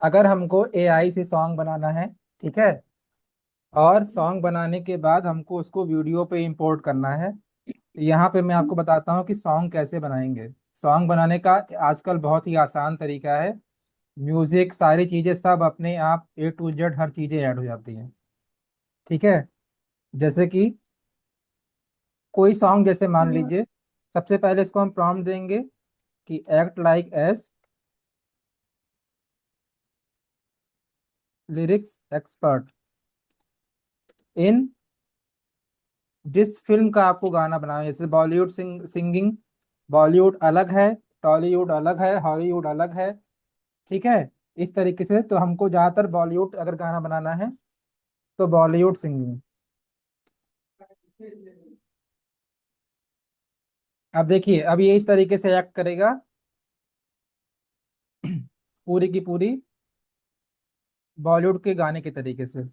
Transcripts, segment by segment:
अगर हमको एआई से सॉन्ग बनाना है, ठीक है, और सॉन्ग बनाने के बाद हमको उसको वीडियो पे इंपोर्ट करना है, यहाँ पे मैं आपको बताता हूँ कि सॉन्ग कैसे बनाएंगे। सॉन्ग बनाने का आजकल बहुत ही आसान तरीका है। म्यूजिक सारी चीजें सब अपने आप A to Z हर चीजें ऐड हो जाती हैं। ठीक है। जैसे कि कोई सॉन्ग, जैसे मान हाँ। लीजिए, सबसे पहले इसको हम प्रॉम्प्ट देंगे कि act like as lyrics expert in जिस फिल्म का आपको गाना बनाना है। जैसे बॉलीवुड सिंगिंग, बॉलीवुड अलग है, टॉलीवुड अलग है, हॉलीवुड अलग है। ठीक है। इस तरीके से तो हमको ज्यादातर बॉलीवुड अगर गाना बनाना है तो बॉलीवुड सिंगिंग। अब देखिए, अब ये इस तरीके से एक्ट करेगा पूरी की पूरी बॉलीवुड के गाने के तरीके से।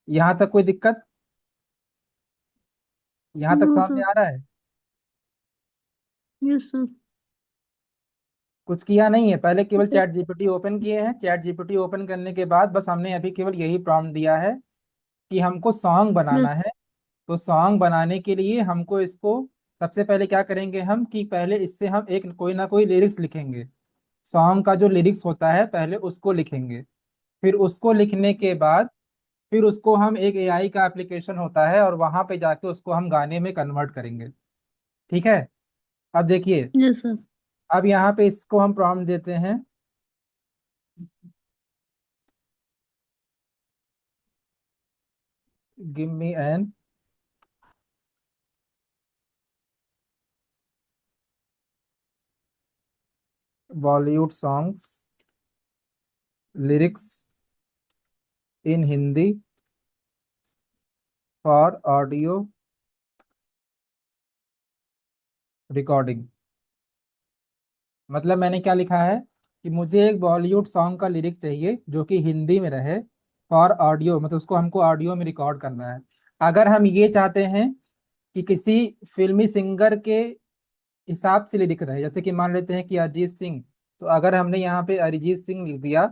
यहाँ तक कोई दिक्कत? यहाँ तक नो समझ में सर। आ रहा है? Yes sir. कुछ किया नहीं है, पहले केवल चैट जीपीटी ओपन किए हैं। चैट जीपीटी ओपन करने के बाद बस हमने अभी केवल यही प्रॉम्प्ट दिया है कि हमको सॉन्ग यस। बनाना है। तो सॉन्ग बनाने के लिए हमको इसको सबसे पहले क्या करेंगे हम कि पहले इससे हम एक कोई ना कोई लिरिक्स लिखेंगे। सॉन्ग का जो लिरिक्स होता है पहले उसको लिखेंगे। फिर उसको लिखने के बाद फिर उसको हम एक एआई का एप्लीकेशन होता है और वहां पे जाके उसको हम गाने में कन्वर्ट करेंगे। ठीक है। अब देखिए, यस सर। अब यहाँ पे इसको हम प्रॉम्प्ट देते हैं, give me an Bollywood songs lyrics in Hindi for audio recording. मतलब मैंने क्या लिखा है कि मुझे एक बॉलीवुड सॉन्ग का लिरिक चाहिए जो कि हिंदी में रहे, फॉर ऑडियो, मतलब उसको हमको ऑडियो में रिकॉर्ड करना है। अगर हम ये चाहते हैं कि किसी फिल्मी सिंगर के हिसाब से लिरिक रहे, जैसे कि मान लेते हैं कि अरिजीत सिंह, तो अगर हमने यहाँ पे अरिजीत सिंह लिख दिया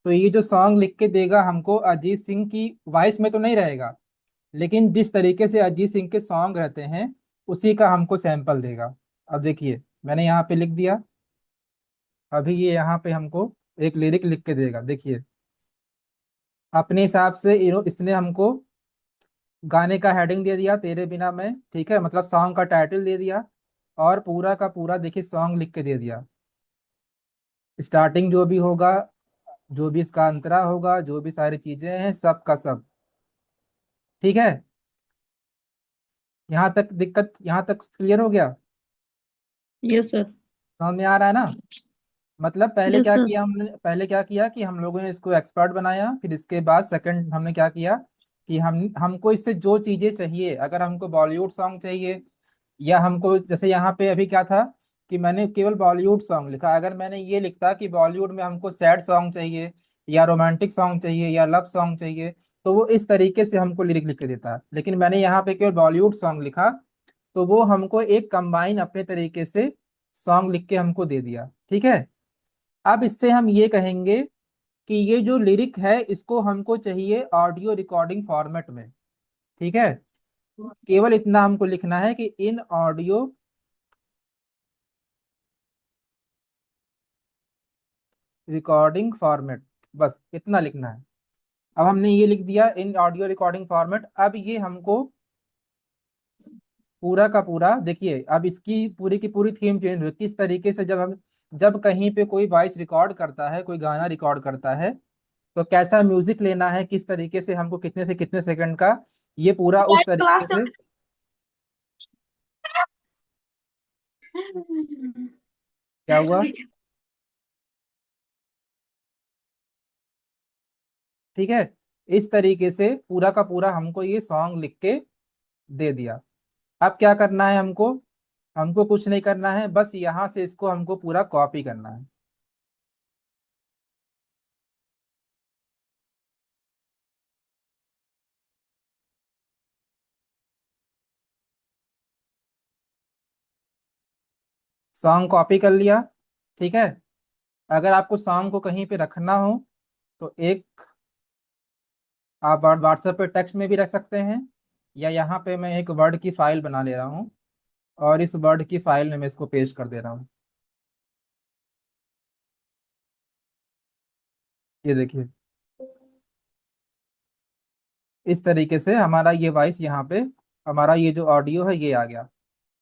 तो ये जो सॉन्ग लिख के देगा हमको अरिजीत सिंह की वॉइस में तो नहीं रहेगा, लेकिन जिस तरीके से अरिजीत सिंह के सॉन्ग रहते हैं उसी का हमको सैंपल देगा। अब देखिए, मैंने यहाँ पे लिख दिया, अभी ये यहाँ पे हमको एक लिरिक लिख के देगा। देखिए, अपने हिसाब से इसने हमको गाने का हेडिंग दे दिया, तेरे बिना मैं, ठीक है, मतलब सॉन्ग का टाइटल दे दिया, और पूरा का पूरा देखिए सॉन्ग लिख के दे दिया। स्टार्टिंग जो भी होगा, जो भी इसका अंतरा होगा, जो भी सारी चीजें हैं, सब का सब। ठीक है। यहाँ तक दिक्कत, यहाँ तक क्लियर हो गया? Yes sir. समझ में आ रहा है ना? मतलब पहले यस क्या सर। किया हमने, पहले क्या किया कि हम लोगों ने इसको एक्सपर्ट बनाया, फिर इसके बाद सेकंड हमने क्या किया कि हमको इससे जो चीजें चाहिए, अगर हमको बॉलीवुड सॉन्ग चाहिए, या हमको जैसे यहाँ पे अभी क्या था कि मैंने केवल बॉलीवुड सॉन्ग लिखा, अगर मैंने ये लिखता कि बॉलीवुड में हमको सैड सॉन्ग चाहिए या रोमांटिक सॉन्ग चाहिए या लव सॉन्ग चाहिए, तो वो इस तरीके से हमको लिरिक लिख के देता। लेकिन मैंने यहाँ पे केवल बॉलीवुड सॉन्ग लिखा, तो वो हमको एक कंबाइन अपने तरीके से सॉन्ग लिख के हमको दे दिया। ठीक है। अब इससे हम ये कहेंगे कि ये जो लिरिक है इसको हमको चाहिए ऑडियो रिकॉर्डिंग फॉर्मेट में। ठीक है। केवल इतना हमको लिखना है कि इन ऑडियो रिकॉर्डिंग फॉर्मेट, बस इतना लिखना है। अब हमने ये लिख दिया इन ऑडियो रिकॉर्डिंग फॉर्मेट। अब ये हमको पूरा का पूरा देखिए, अब इसकी पूरी की पूरी थीम चेंज हुई किस तरीके से। जब कहीं पे कोई वॉइस रिकॉर्ड करता है, कोई गाना रिकॉर्ड करता है, तो कैसा म्यूजिक लेना है, किस तरीके से हमको कितने से कितने सेकंड का, ये पूरा उस तरीके क्लास से। क्या हुआ? ठीक है। इस तरीके से पूरा का पूरा हमको ये सॉन्ग लिख के दे दिया। अब क्या करना है हमको? हमको कुछ नहीं करना है, बस यहाँ से इसको हमको पूरा कॉपी करना है। सॉन्ग कॉपी कर लिया। ठीक है। अगर आपको सॉन्ग को कहीं पे रखना हो तो एक आप व्हाट्सएप पे टेक्स्ट में भी रख सकते हैं, या यहाँ पे मैं एक वर्ड की फाइल बना ले रहा हूँ और इस वर्ड की फाइल में मैं इसको पेस्ट कर दे रहा हूँ। ये देखिए, इस तरीके से हमारा ये वॉइस यहाँ पे, हमारा ये जो ऑडियो है ये आ गया।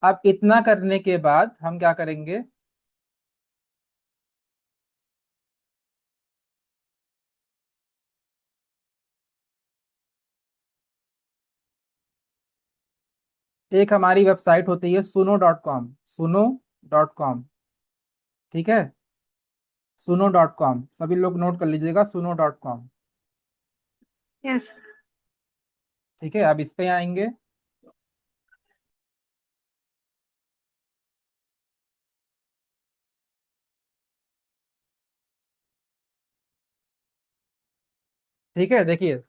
अब इतना करने के बाद हम क्या करेंगे, एक हमारी वेबसाइट होती है suno.com, suno.com। ठीक है, suno.com, सभी लोग नोट कर लीजिएगा, suno.com। यस। ठीक है, अब इस पे आएंगे। ठीक है, देखिए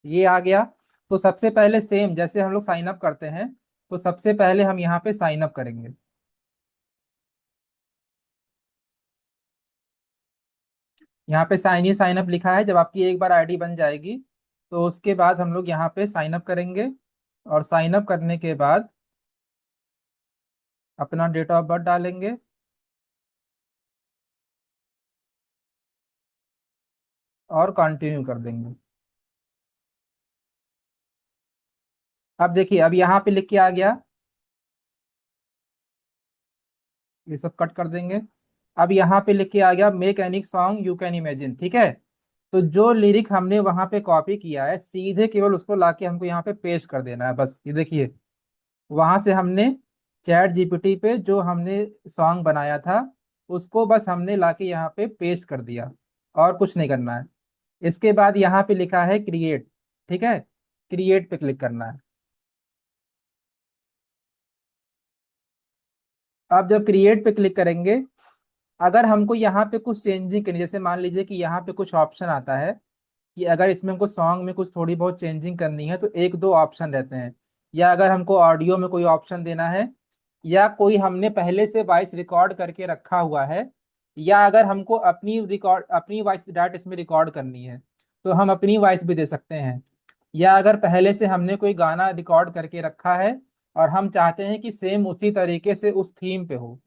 ये आ गया। तो सबसे पहले सेम जैसे हम लोग साइन अप करते हैं, तो सबसे पहले हम यहाँ पे साइन अप करेंगे। यहाँ पे साइन इन साइन अप लिखा है, जब आपकी एक बार आईडी बन जाएगी तो उसके बाद हम लोग यहाँ पे साइन अप करेंगे, और साइन अप करने के बाद अपना डेट ऑफ बर्थ डालेंगे और कंटिन्यू कर देंगे। अब देखिए, अब यहाँ पे लिख के आ गया, ये सब कट कर देंगे। अब यहाँ पे लिख के आ गया make any song you can imagine. ठीक है, तो जो लिरिक हमने वहां पे कॉपी किया है सीधे केवल उसको लाके हमको यहाँ पे पेस्ट कर देना है, बस। ये देखिए, वहां से हमने चैट जीपीटी पे जो हमने सॉन्ग बनाया था उसको बस हमने लाके यहाँ पे पेस्ट कर दिया, और कुछ नहीं करना है। इसके बाद यहाँ पे लिखा है क्रिएट। ठीक है, क्रिएट पे क्लिक करना है। अब जब क्रिएट पे क्लिक करेंगे, अगर हमको यहाँ पे कुछ चेंजिंग करनी, जैसे मान लीजिए कि यहाँ पे कुछ ऑप्शन आता है कि अगर इसमें हमको सॉन्ग में कुछ थोड़ी बहुत चेंजिंग करनी है तो एक दो ऑप्शन रहते हैं, या अगर हमको ऑडियो में कोई ऑप्शन देना है, या कोई हमने पहले से वॉइस रिकॉर्ड करके रखा हुआ है, या अगर हमको अपनी वॉइस डायरेक्ट इसमें रिकॉर्ड करनी है तो हम अपनी वॉइस भी दे सकते हैं, या अगर पहले से हमने कोई गाना रिकॉर्ड करके रखा है और हम चाहते हैं कि सेम उसी तरीके से उस थीम पे हो,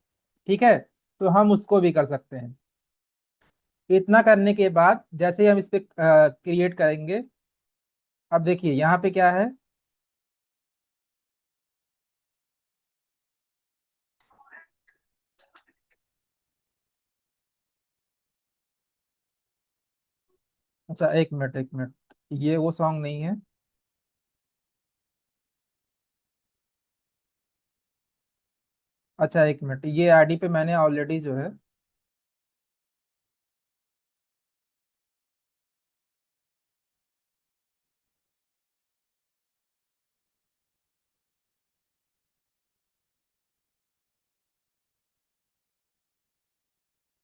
ठीक है, तो हम उसको भी कर सकते हैं। इतना करने के बाद जैसे ही हम इस पे क्रिएट करेंगे, अब देखिए यहाँ पे क्या है। अच्छा, एक मिनट एक मिनट, ये वो सॉन्ग नहीं है। अच्छा एक मिनट, ये आईडी पे मैंने ऑलरेडी जो है,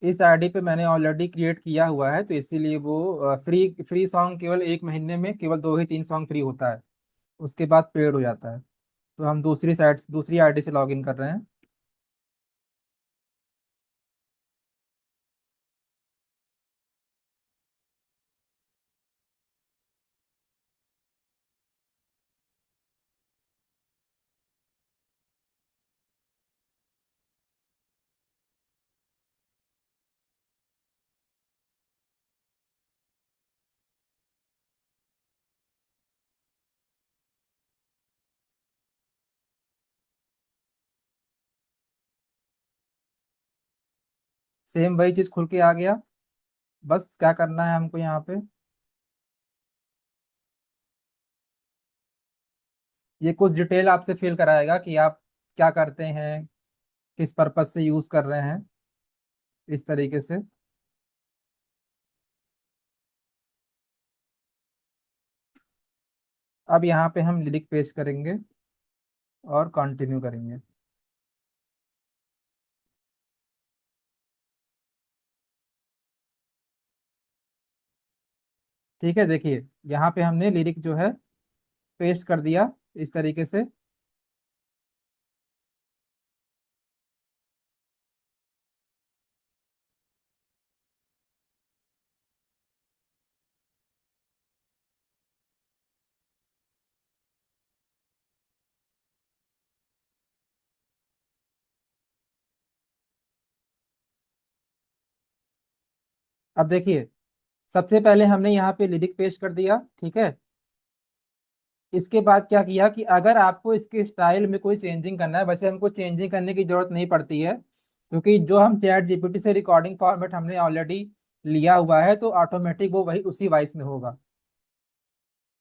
इस आईडी पे मैंने ऑलरेडी क्रिएट किया हुआ है, तो इसीलिए वो फ्री फ्री सॉन्ग केवल एक महीने में केवल दो ही तीन सॉन्ग फ्री होता है, उसके बाद पेड हो जाता है। तो हम दूसरी साइट दूसरी आईडी से लॉग इन कर रहे हैं। सेम वही चीज खुल के आ गया। बस क्या करना है हमको यहाँ पे, ये कुछ डिटेल आपसे फिल कराएगा कि आप क्या करते हैं, किस पर्पज से यूज कर रहे हैं, इस तरीके से। अब यहाँ पे हम लिरिक पेस्ट करेंगे और कंटिन्यू करेंगे। ठीक है, देखिए यहाँ पे हमने लिरिक जो है पेस्ट कर दिया इस तरीके से। अब देखिए, सबसे पहले हमने यहाँ पे लिरिक पेश कर दिया, ठीक है। इसके बाद क्या किया कि अगर आपको इसके स्टाइल में कोई चेंजिंग करना है, वैसे हमको चेंजिंग करने की जरूरत नहीं पड़ती है, क्योंकि जो हम चैट जीपीटी से रिकॉर्डिंग फॉर्मेट हमने ऑलरेडी लिया हुआ है, तो ऑटोमेटिक वो वही उसी वॉइस में होगा।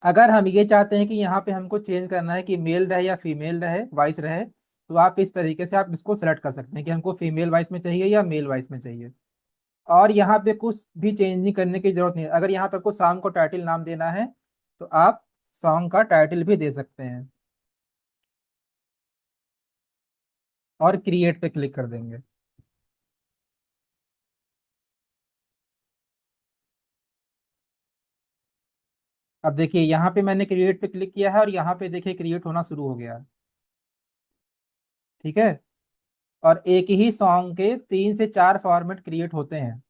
अगर हम ये चाहते हैं कि यहाँ पे हमको चेंज करना है कि मेल रहे या फीमेल रहे, वॉइस रहे, तो आप इस तरीके से आप इसको सेलेक्ट कर सकते हैं कि हमको फीमेल वॉइस में चाहिए या मेल वॉइस में चाहिए। और यहाँ पे कुछ भी चेंजिंग करने की जरूरत नहीं है। अगर यहाँ पे आपको सॉन्ग को टाइटल नाम देना है, तो आप सॉन्ग का टाइटल भी दे सकते हैं और क्रिएट पे क्लिक कर देंगे। अब देखिए, यहाँ पे मैंने क्रिएट पे क्लिक किया है और यहाँ पे देखिए क्रिएट होना शुरू हो गया है, ठीक है। और एक ही सॉन्ग के 3 से 4 फॉर्मेट क्रिएट होते हैं,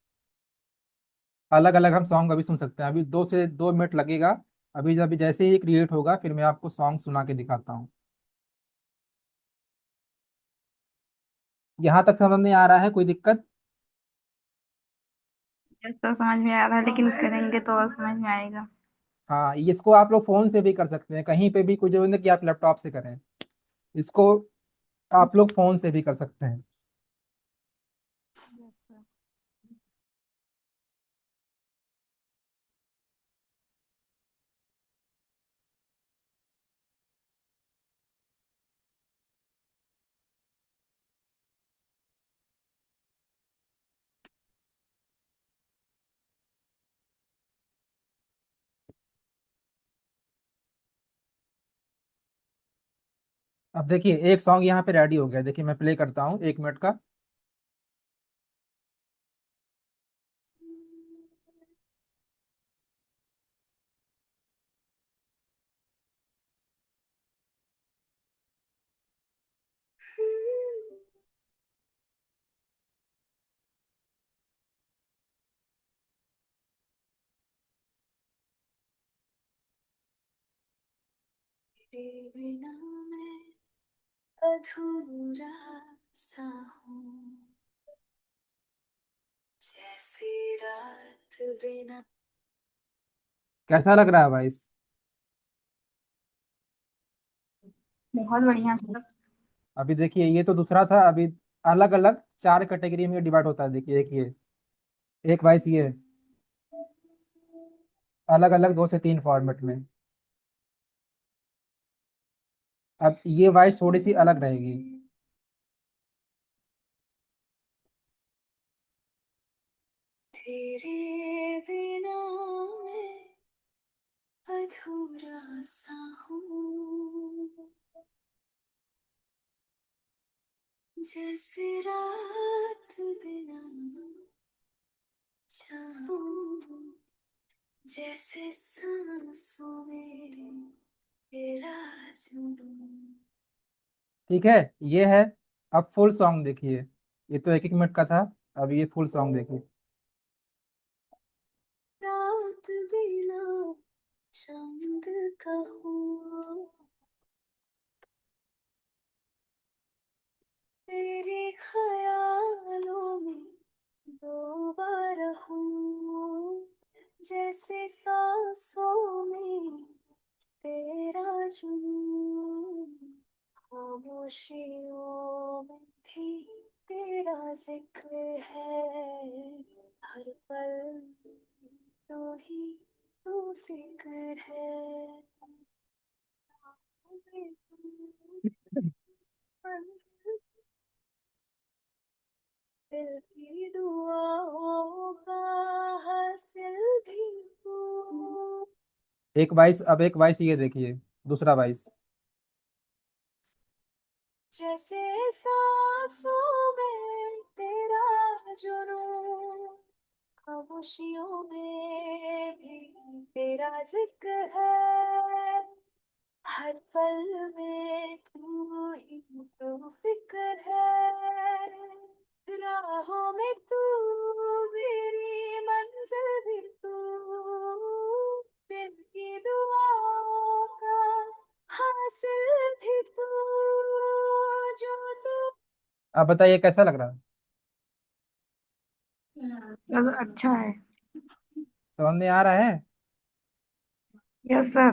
अलग अलग हम सॉन्ग अभी सुन सकते हैं। अभी 2 से 2 मिनट लगेगा। अभी जब जैसे ही क्रिएट होगा, फिर मैं आपको सॉन्ग सुना के दिखाता हूँ। यहाँ तक समझ में आ रहा है, कोई दिक्कत? ये तो समझ में आ रहा है, लेकिन करेंगे तो और समझ में आएगा। हाँ, इसको आप लोग फोन से भी कर सकते हैं, कहीं पे भी, कोई जरूरी नहीं कि आप लैपटॉप से करें इसको। आप लोग फोन से भी कर सकते हैं। Yes sir. अब देखिए, एक सॉन्ग यहाँ पे रेडी हो गया, देखिए मैं प्ले करता हूँ 1 मिनट का। तेरे बिना मैं अधूरा सा हूँ, जैसी रात बिना। कैसा लग रहा है भाई? बहुत बढ़िया सर। अभी देखिए, ये तो दूसरा था। अभी अलग अलग 4 कैटेगरी में डिवाइड होता है, देखिए। एक वॉइस ये है, अलग अलग 2 से 3 फॉर्मेट में। अब ये वॉइस थोड़ी सी अलग रहेगी। तेरे बिना मैं अधूरा सा हूँ, जैसे रात बिना चाहूँ, जैसे सांसों में तेरा जुनून। ठीक है, ये है। अब फुल सॉन्ग देखिए, ये तो 1 1 मिनट का था। अब ये फुल सॉन्ग देखिए। रात बिना चांद का हूँ, तेरे ख्यालों में दो बार हूँ, जैसे सांसों में तेरा जुनून। खामोशियों में भी तेरा जिक्र है, हर पल तू ही तू फिक्र है। दिल की दुआओं का हासिल भी हूँ। एक वॉइस, अब एक वॉइस ये देखिए, दूसरा वॉइस। जैसे सांसों में तेरा जुनून, खामोशियों में भी तेरा जिक्र है, हर पल में तू ही तू फिक्र है। राहों में तू, मेरी मंजिल भी तू, दिल की दुआओं का हासिल भी तू, जो तू। अब बताइए कैसा लग रहा है? चलो अच्छा है। समझ में आ रहा है? Yes sir.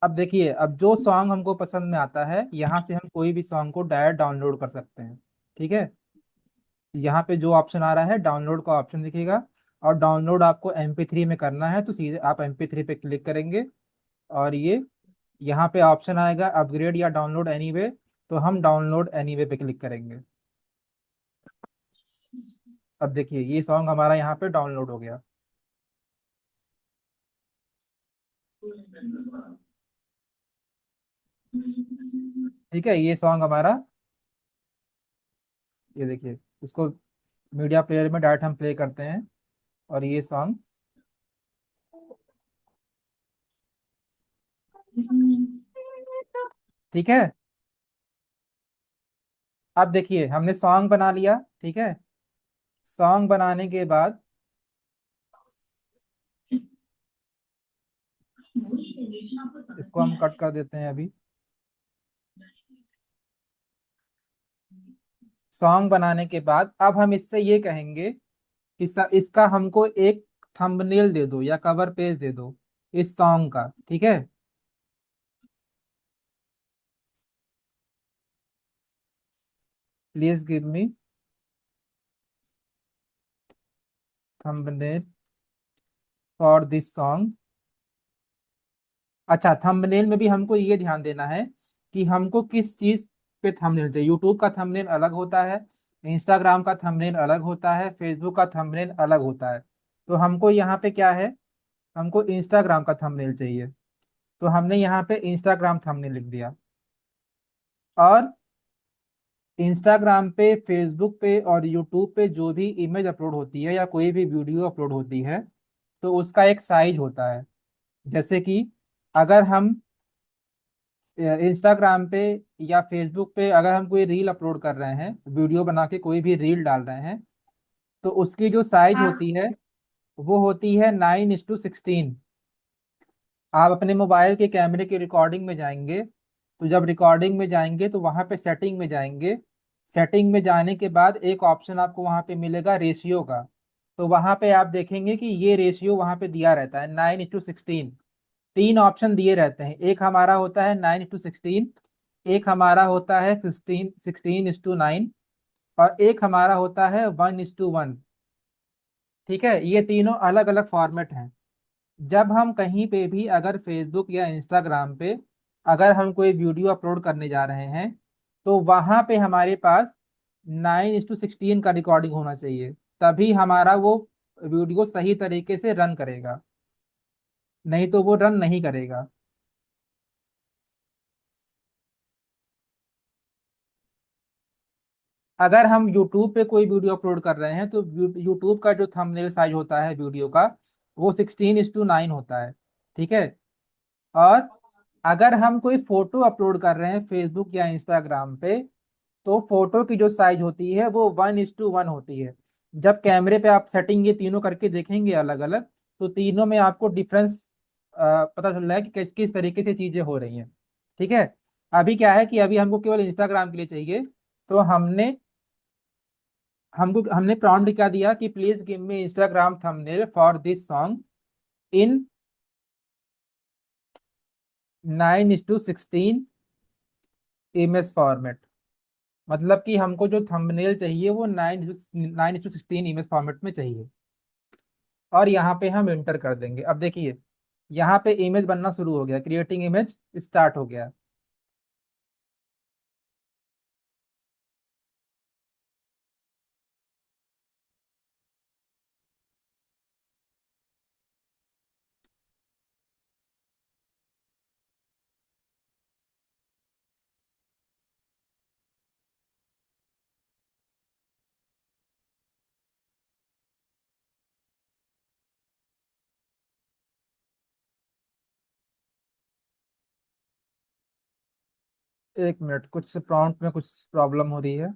अब देखिए, अब जो सॉन्ग हमको पसंद में आता है यहाँ से हम कोई भी सॉन्ग को डायरेक्ट डाउनलोड कर सकते हैं। ठीक है। यहाँ पे जो ऑप्शन आ रहा है डाउनलोड का ऑप्शन दिखेगा, और डाउनलोड आपको MP3 में करना है तो सीधे आप MP3 पे क्लिक करेंगे, और ये यहाँ पे ऑप्शन आएगा अपग्रेड या डाउनलोड एनीवे, तो हम डाउनलोड एनीवे पे क्लिक करेंगे। अब देखिए ये सॉन्ग हमारा यहाँ पे डाउनलोड हो गया। ठीक है, ये सॉन्ग हमारा, ये देखिए, इसको मीडिया प्लेयर में डायरेक्ट हम प्ले करते हैं, और ये सॉन्ग, ठीक है। अब देखिए हमने सॉन्ग बना लिया, ठीक है। सॉन्ग बनाने के बाद इसको हम कट कर देते हैं अभी। सॉन्ग बनाने के बाद अब हम इससे ये कहेंगे कि इसका हमको एक थंबनेल दे दो या कवर पेज दे दो इस सॉन्ग का, ठीक है। Please give me thumbnail for this song. अच्छा, थंबनेल में भी हमको ये ध्यान देना है कि हमको किस चीज पे थंबनेल चाहिए। यूट्यूब का थंबनेल अलग होता है, इंस्टाग्राम का थंबनेल अलग होता है, फेसबुक का थंबनेल अलग होता है। तो हमको यहाँ पे क्या है, हमको इंस्टाग्राम का थंबनेल चाहिए, तो हमने यहाँ पे इंस्टाग्राम थंबनेल लिख दिया। और इंस्टाग्राम पे, फेसबुक पे और यूट्यूब पे जो भी इमेज अपलोड होती है या कोई भी वीडियो अपलोड होती है, तो उसका एक साइज होता है। जैसे कि अगर हम इंस्टाग्राम पे या फेसबुक पे अगर हम कोई रील अपलोड कर रहे हैं, वीडियो बना के कोई भी रील डाल रहे हैं, तो उसकी जो साइज हाँ। होती है वो होती है 9:16। आप अपने मोबाइल के कैमरे की रिकॉर्डिंग में जाएंगे, तो जब रिकॉर्डिंग में जाएंगे तो वहां पे सेटिंग में जाएंगे। सेटिंग में जाने के बाद एक ऑप्शन आपको वहां पे मिलेगा रेशियो का, तो वहां पे आप देखेंगे कि ये रेशियो वहां पे दिया रहता है 9:16। तीन ऑप्शन दिए रहते हैं, एक हमारा होता है 9:16, एक हमारा होता है 16:9, और एक हमारा होता है 1:1। ठीक है, ये तीनों अलग अलग फॉर्मेट हैं। जब हम कहीं पे भी अगर फेसबुक या इंस्टाग्राम पे अगर हम कोई वीडियो अपलोड करने जा रहे हैं, तो वहां पे हमारे पास 9:16 का रिकॉर्डिंग होना चाहिए, तभी हमारा वो वीडियो सही तरीके से रन करेगा, नहीं तो वो रन नहीं करेगा। अगर हम YouTube पे कोई वीडियो अपलोड कर रहे हैं तो YouTube का जो थंबनेल साइज होता है वीडियो का, वो 16:9 होता है। ठीक है। और अगर हम कोई फोटो अपलोड कर रहे हैं फेसबुक या इंस्टाग्राम पे, तो फोटो की जो साइज होती है वो 1:1 होती है। जब कैमरे पे आप सेटिंग ये तीनों करके देखेंगे अलग अलग, तो तीनों में आपको डिफरेंस पता चल रहा है कि किस किस तरीके से चीजें हो रही हैं। ठीक है। अभी क्या है कि अभी हमको केवल इंस्टाग्राम के लिए चाहिए, तो हमने प्रॉम्प्ट क्या दिया कि please give me Instagram thumbnail for this song in 9:16 image format. मतलब कि हमको जो थंबनेल चाहिए वो 9:16 इमेज फॉर्मेट में चाहिए, और यहाँ पे हम इंटर कर देंगे। अब देखिए यहाँ पे इमेज बनना शुरू हो गया, क्रिएटिंग इमेज स्टार्ट हो गया। एक मिनट, कुछ प्रॉम्प्ट में कुछ प्रॉब्लम हो रही है।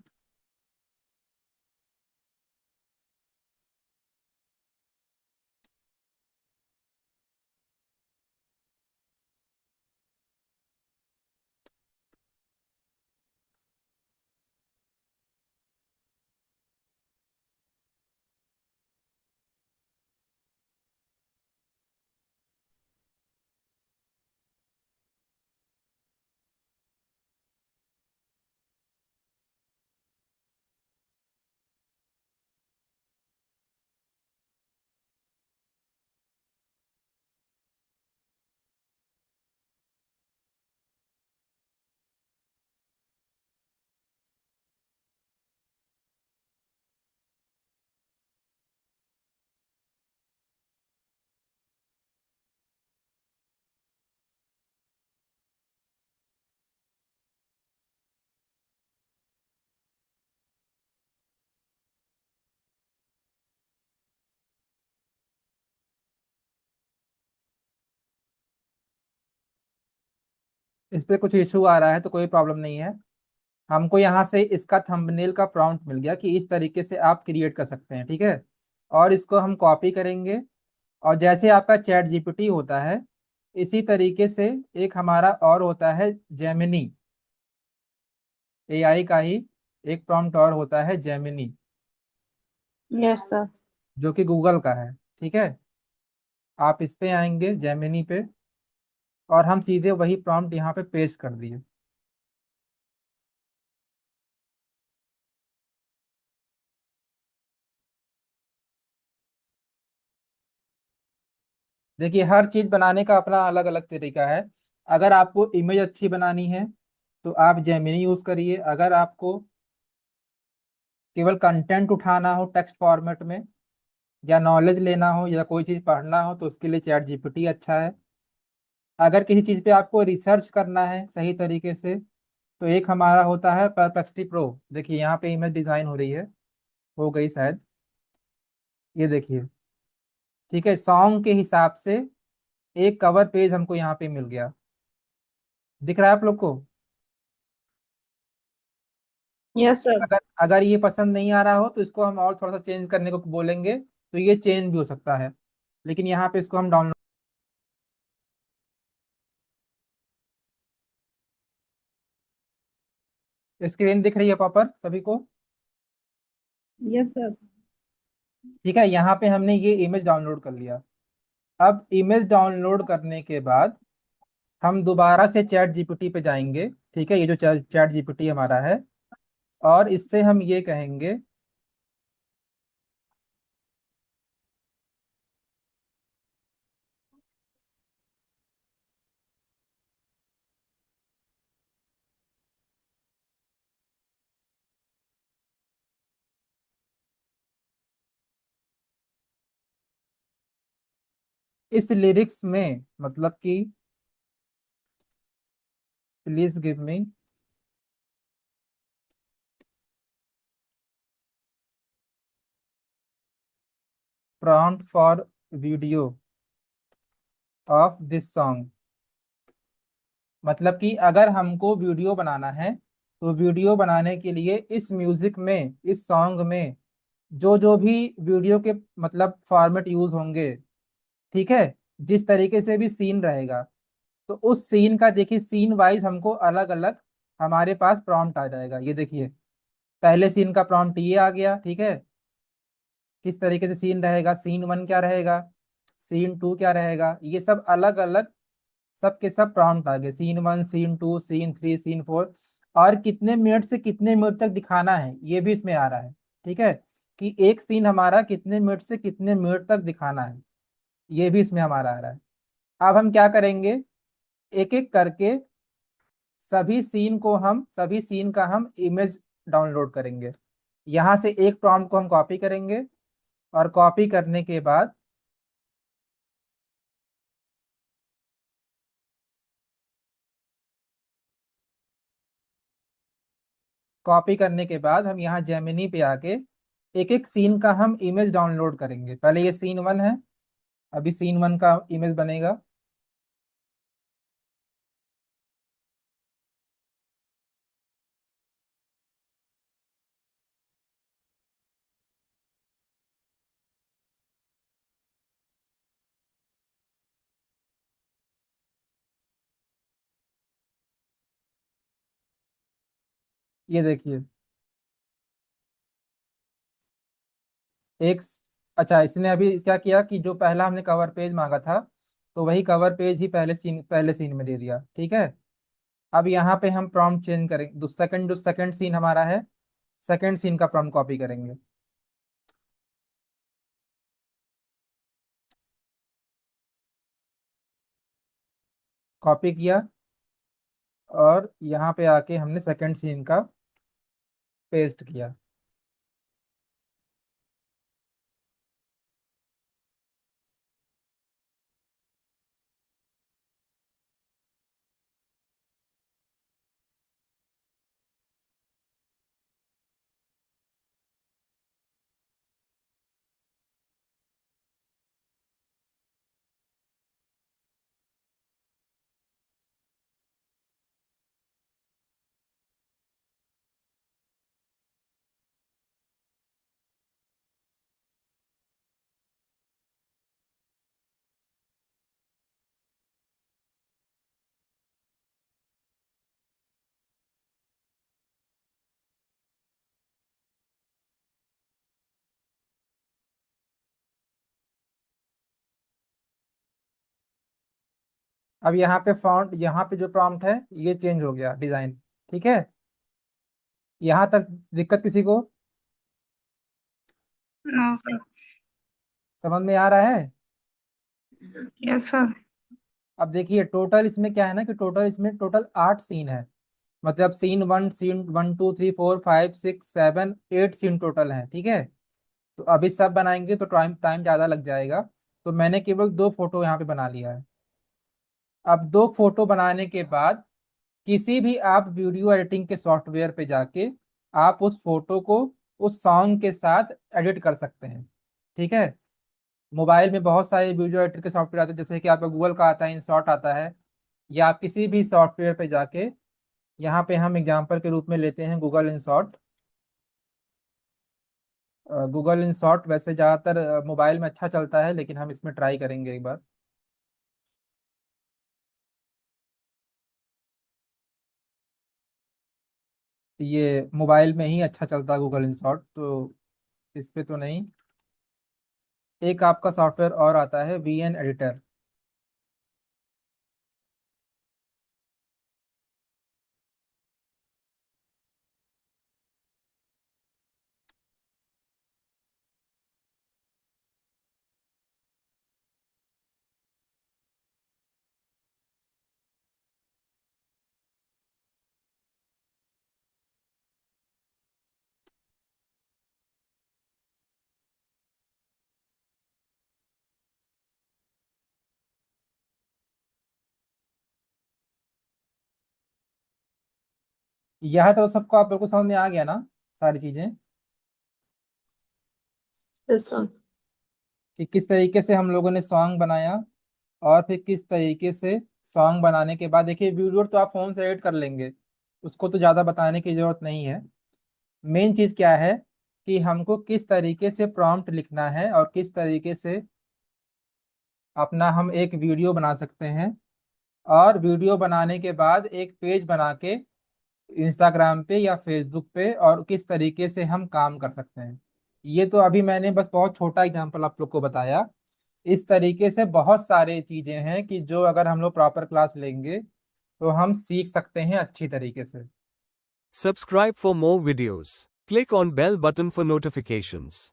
इस पे कुछ इशू आ रहा है तो कोई प्रॉब्लम नहीं है। हमको यहाँ से इसका थंबनेल का प्रॉम्प्ट मिल गया कि इस तरीके से आप क्रिएट कर सकते हैं, ठीक है। और इसको हम कॉपी करेंगे। और जैसे आपका चैट जीपीटी होता है, इसी तरीके से एक हमारा और होता है जेमिनी। एआई का ही एक प्रॉम्प्ट और होता है जेमिनी, यस सर। जो कि गूगल का है, ठीक है। आप इस पे आएंगे जेमिनी पे, और हम सीधे वही प्रॉम्प्ट यहाँ पे पेस्ट कर दिए। देखिए, हर चीज बनाने का अपना अलग अलग तरीका है। अगर आपको इमेज अच्छी बनानी है तो आप जेमिनी यूज करिए। अगर आपको केवल कंटेंट उठाना हो टेक्स्ट फॉर्मेट में, या नॉलेज लेना हो, या कोई चीज पढ़ना हो, तो उसके लिए चैट जीपीटी अच्छा है। अगर किसी चीज पे आपको रिसर्च करना है सही तरीके से, तो एक हमारा होता है परप्लेक्सिटी प्रो। देखिए यहाँ पे इमेज डिजाइन हो रही है, हो गई शायद, ये देखिए। ठीक है, सॉन्ग के हिसाब से एक कवर पेज हमको यहाँ पे मिल गया। दिख रहा है आप लोग को? Yes sir. अगर अगर ये पसंद नहीं आ रहा हो तो इसको हम और थोड़ा सा चेंज करने को बोलेंगे, तो ये चेंज भी हो सकता है। लेकिन यहाँ पे इसको हम डाउनलोड। स्क्रीन दिख रही है प्रॉपर सभी को? Yes sir. ठीक है, यहाँ पे हमने ये इमेज डाउनलोड कर लिया। अब इमेज डाउनलोड करने के बाद हम दोबारा से चैट जीपीटी पे जाएंगे, ठीक है, ये जो चैट जीपीटी हमारा है, और इससे हम ये कहेंगे। इस लिरिक्स में मतलब कि please give me prompt for video of this song. मतलब कि अगर हमको वीडियो बनाना है, तो वीडियो बनाने के लिए इस म्यूजिक में, इस सॉन्ग में जो जो भी वीडियो के मतलब फॉर्मेट यूज होंगे, ठीक है, जिस तरीके से भी सीन रहेगा, तो उस सीन का देखिए, सीन वाइज हमको अलग अलग हमारे पास प्रॉम्प्ट आ जाएगा। ये देखिए, पहले सीन का प्रॉम्प्ट ये आ गया, ठीक है। किस तरीके से सीन रहेगा, सीन वन क्या रहेगा, सीन टू क्या रहेगा, ये सब अलग अलग सब के सब प्रॉम्प्ट आ गए। Scene one, scene two, scene three, scene four. और कितने मिनट से कितने मिनट तक दिखाना है ये भी इसमें आ रहा है, ठीक है, कि एक सीन हमारा कितने मिनट से कितने मिनट तक दिखाना है, ये भी इसमें हमारा आ रहा है। अब हम क्या करेंगे, एक एक करके सभी सीन का हम इमेज डाउनलोड करेंगे। यहाँ से एक प्रॉम्प्ट को हम कॉपी करेंगे, और कॉपी करने के बाद हम यहाँ जेमिनी पे आके एक एक सीन का हम इमेज डाउनलोड करेंगे। पहले ये सीन वन है, अभी सीन वन का इमेज बनेगा। ये देखिए, एक अच्छा, इसने अभी क्या किया कि जो पहला हमने कवर पेज मांगा था, तो वही कवर पेज ही पहले सीन में दे दिया, ठीक है। अब यहाँ पे हम प्रॉम्प्ट चेंज करेंगे। जो सेकंड सीन हमारा है, सेकंड सीन का प्रॉम्प्ट कॉपी करेंगे। कॉपी किया, और यहाँ पे आके हमने सेकंड सीन का पेस्ट किया। अब यहाँ पे फॉन्ट, यहाँ पे जो प्रॉम्प्ट है ये चेंज हो गया डिजाइन। ठीक है, यहाँ तक दिक्कत किसी को नो सर। समझ में आ रहा है? Yes sir. अब देखिए टोटल इसमें क्या है ना, कि टोटल इसमें टोटल 8 सीन है। मतलब सीन 1, सीन 1, 2, 3, 4, 5, 6, 7, 8 सीन टोटल है। ठीक है, तो अभी सब बनाएंगे तो टाइम टाइम ज़्यादा लग जाएगा। तो मैंने केवल 2 फोटो यहाँ पे बना लिया है। अब 2 फोटो बनाने के बाद किसी भी आप वीडियो एडिटिंग के सॉफ्टवेयर पे जाके आप उस फोटो को उस सॉन्ग के साथ एडिट कर सकते हैं। ठीक है, मोबाइल में बहुत सारे वीडियो एडिटर के सॉफ्टवेयर आते हैं, जैसे कि आपका गूगल का आता है, इंशॉट आता है, या आप किसी भी सॉफ्टवेयर पे जाके, यहाँ पे हम एग्जांपल के रूप में लेते हैं गूगल इंशॉट। गूगल इंशॉट वैसे ज़्यादातर मोबाइल में अच्छा चलता है, लेकिन हम इसमें ट्राई करेंगे एक बार। ये मोबाइल में ही अच्छा चलता है गूगल इंशॉट, तो इस पे तो नहीं। एक आपका सॉफ्टवेयर और आता है वीएन एडिटर। यह तो सबको आप बिल्कुल समझ में आ गया ना, सारी चीजें, यस सर। कि किस तरीके से हम लोगों ने सॉन्ग बनाया, और फिर किस तरीके से सॉन्ग बनाने के बाद, देखिए वीडियो तो आप फोन से एडिट कर लेंगे, उसको तो ज़्यादा बताने की जरूरत नहीं है। मेन चीज़ क्या है कि हमको किस तरीके से प्रॉम्प्ट लिखना है और किस तरीके से अपना हम एक वीडियो बना सकते हैं, और वीडियो बनाने के बाद एक पेज बना के इंस्टाग्राम पे या फेसबुक पे, और किस तरीके से हम काम कर सकते हैं। ये तो अभी मैंने बस बहुत छोटा एग्जांपल आप लोग को बताया। इस तरीके से बहुत सारे चीजें हैं कि जो अगर हम लोग प्रॉपर क्लास लेंगे तो हम सीख सकते हैं अच्छी तरीके से। Subscribe for more videos. Click on bell button for notifications.